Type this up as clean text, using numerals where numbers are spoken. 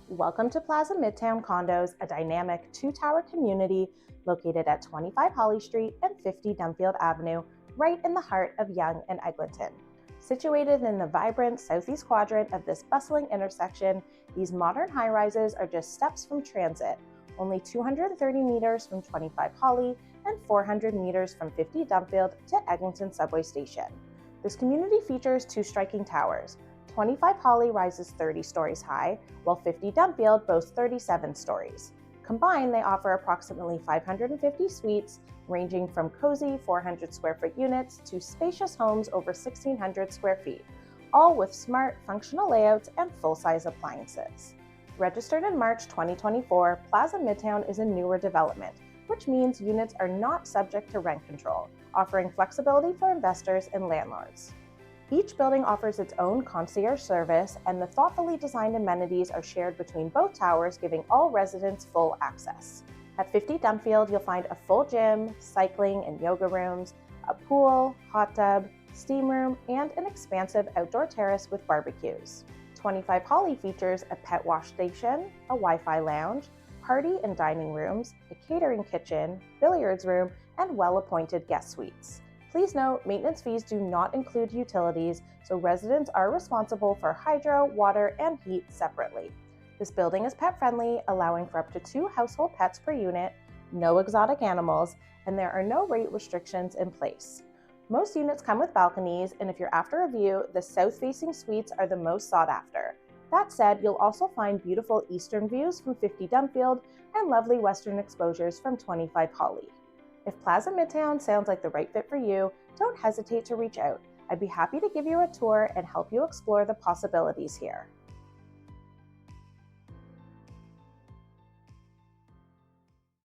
Welcome to Plaza Midtown Condos, a dynamic two-tower community located at 25 Holly Street and 50 Dunfield Avenue, right in the heart of Yonge and Eglinton. Situated in the vibrant southeast quadrant of this bustling intersection, these modern high-rises are just steps from transit, only 230 meters from 25 Holly and 400 meters from 50 Dunfield to Eglinton Subway Station. This community features two striking towers. 25 Holly rises 30 stories high, while 50 Dunfield boasts 37 stories. Combined, they offer approximately 550 suites, ranging from cozy 400 square foot units to spacious homes over 1,600 square feet, all with smart, functional layouts and full-size appliances. Registered in March 2024, Plaza Midtown is a newer development, which means units are not subject to rent control, offering flexibility for investors and landlords. Each building offers its own concierge service, and the thoughtfully designed amenities are shared between both towers, giving all residents full access. At 50 Dunfield, you'll find a full gym, cycling and yoga rooms, a pool, hot tub, steam room, and an expansive outdoor terrace with barbecues. 25 Holly features a pet wash station, a Wi-Fi lounge, party and dining rooms, a catering kitchen, billiards room, and well-appointed guest suites. Please note, maintenance fees do not include utilities, so residents are responsible for hydro, water, and heat separately. This building is pet-friendly, allowing for up to 2 household pets per unit, no exotic animals, and there are no rate restrictions in place. Most units come with balconies, and if you're after a view, the south-facing suites are the most sought after. That said, you'll also find beautiful eastern views from 50 Dunfield and lovely western exposures from 25 Holly. If Plaza Midtown sounds like the right fit for you, don't hesitate to reach out. I'd be happy to give you a tour and help you explore the possibilities here.